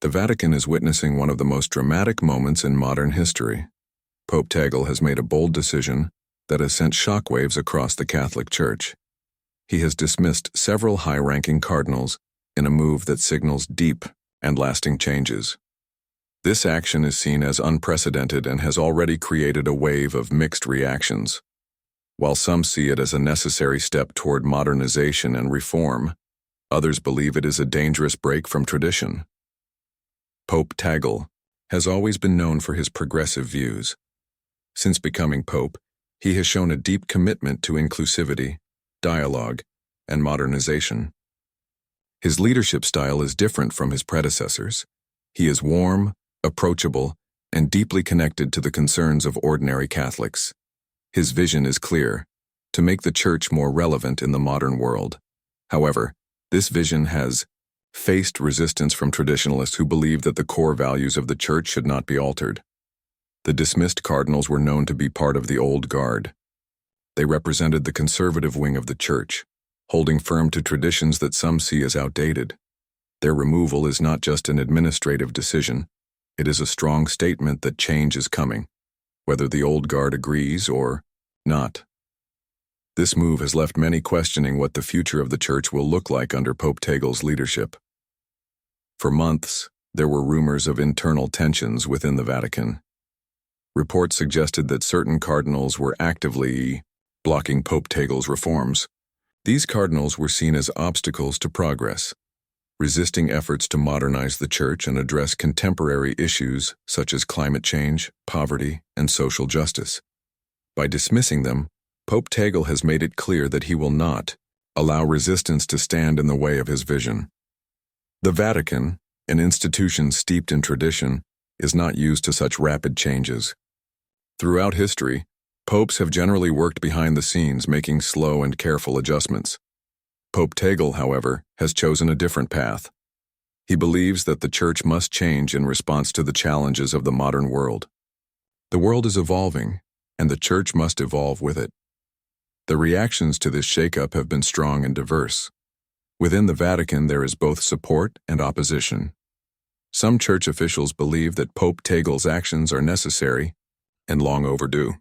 The Vatican is witnessing one of the most dramatic moments in modern history. Pope Tagle has made a bold decision that has sent shockwaves across the Catholic Church. He has dismissed several high-ranking cardinals in a move that signals deep and lasting changes. This action is seen as unprecedented and has already created a wave of mixed reactions. While some see it as a necessary step toward modernization and reform, others believe it is a dangerous break from tradition. Pope Tagle has always been known for his progressive views. Since becoming pope, he has shown a deep commitment to inclusivity, dialogue, and modernization. His leadership style is different from his predecessors. He is warm, approachable, and deeply connected to the concerns of ordinary Catholics. His vision is clear: to make the Church more relevant in the modern world. However, this vision has faced resistance from traditionalists who believe that the core values of the Church should not be altered. The dismissed cardinals were known to be part of the old guard. They represented the conservative wing of the Church, holding firm to traditions that some see as outdated. Their removal is not just an administrative decision, it is a strong statement that change is coming, whether the old guard agrees or not. This move has left many questioning what the future of the Church will look like under Pope Tagle's leadership. For months, there were rumors of internal tensions within the Vatican. Reports suggested that certain cardinals were actively blocking Pope Tagle's reforms. These cardinals were seen as obstacles to progress, resisting efforts to modernize the Church and address contemporary issues such as climate change, poverty, and social justice. By dismissing them, Pope Tagle has made it clear that he will not allow resistance to stand in the way of his vision. The Vatican, an institution steeped in tradition, is not used to such rapid changes. Throughout history, popes have generally worked behind the scenes, making slow and careful adjustments. Pope Tagle, however, has chosen a different path. He believes that the Church must change in response to the challenges of the modern world. The world is evolving, and the Church must evolve with it. The reactions to this shakeup have been strong and diverse. Within the Vatican, there is both support and opposition. Some Church officials believe that Pope Tagle's actions are necessary and long overdue.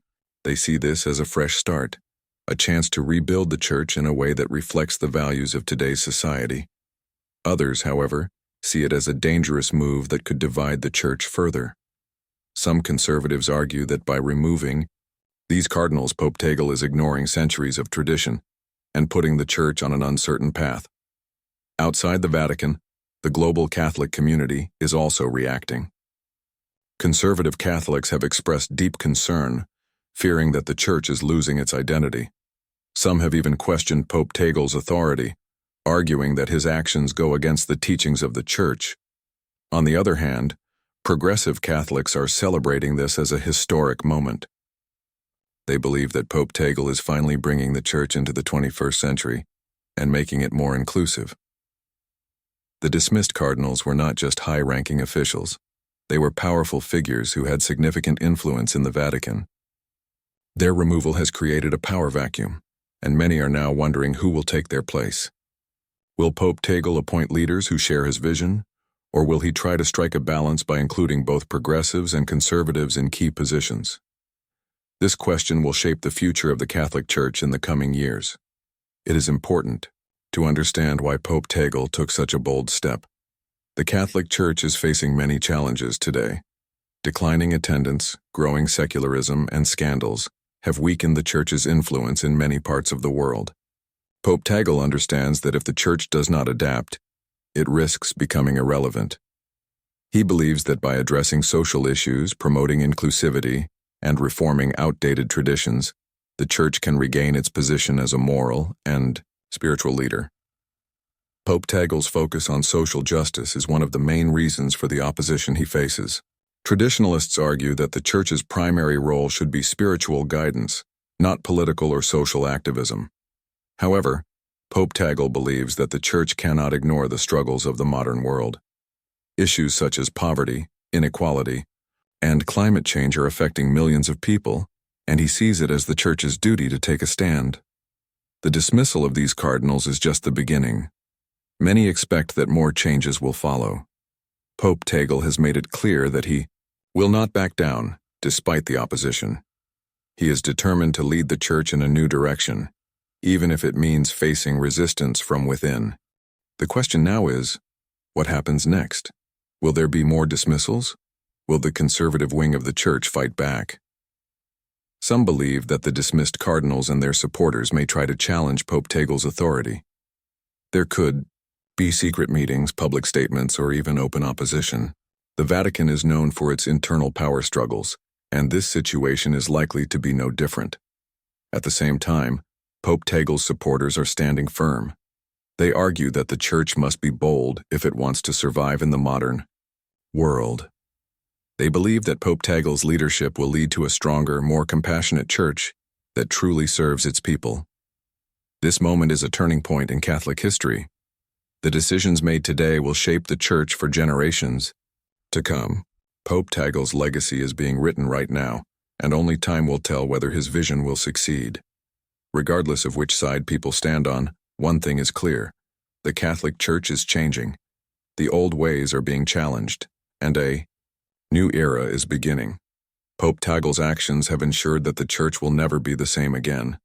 They see this as a fresh start, a chance to rebuild the Church in a way that reflects the values of today's society. Others, however, see it as a dangerous move that could divide the Church further. Some conservatives argue that by removing these cardinals, Pope Tagle is ignoring centuries of tradition and putting the Church on an uncertain path. Outside the Vatican, the global Catholic community is also reacting. Conservative Catholics have expressed deep concern, fearing that the Church is losing its identity. Some have even questioned Pope Tagle's authority, arguing that his actions go against the teachings of the Church. On the other hand, progressive Catholics are celebrating this as a historic moment. They believe that Pope Tagle is finally bringing the Church into the 21st century and making it more inclusive. The dismissed cardinals were not just high-ranking officials. They were powerful figures who had significant influence in the Vatican. Their removal has created a power vacuum, and many are now wondering who will take their place. Will Pope Tagle appoint leaders who share his vision, or will he try to strike a balance by including both progressives and conservatives in key positions? This question will shape the future of the Catholic Church in the coming years. It is important to understand why Pope Tagle took such a bold step. The Catholic Church is facing many challenges today. Declining attendance, growing secularism, and scandals have weakened the Church's influence in many parts of the world. Pope Tagle understands that if the Church does not adapt, it risks becoming irrelevant. He believes that by addressing social issues, promoting inclusivity, and reforming outdated traditions, the Church can regain its position as a moral and spiritual leader. Pope Tagle's focus on social justice is one of the main reasons for the opposition he faces. Traditionalists argue that the Church's primary role should be spiritual guidance, not political or social activism. However, Pope Tagle believes that the Church cannot ignore the struggles of the modern world. Issues such as poverty, inequality, and climate change are affecting millions of people, and he sees it as the Church's duty to take a stand. The dismissal of these cardinals is just the beginning. Many expect that more changes will follow. Pope Tagle has made it clear that he will not back down, despite the opposition. He is determined to lead the Church in a new direction, even if it means facing resistance from within. The question now is, what happens next? Will there be more dismissals? Will the conservative wing of the Church fight back? Some believe that the dismissed Cardinals and their supporters may try to challenge Pope Tagle's authority. There could be secret meetings, public statements, or even open opposition. The Vatican is known for its internal power struggles, and this situation is likely to be no different. At the same time, Pope Tagle's supporters are standing firm. They argue that the Church must be bold if it wants to survive in the modern world. They believe that Pope Tagle's leadership will lead to a stronger, more compassionate Church that truly serves its people. This moment is a turning point in Catholic history. The decisions made today will shape the Church for generations to come. Pope Tagle's legacy is being written right now, and only time will tell whether his vision will succeed. Regardless of which side people stand on, one thing is clear: the Catholic Church is changing. The old ways are being challenged, and a new era is beginning. Pope Tagle's actions have ensured that the Church will never be the same again.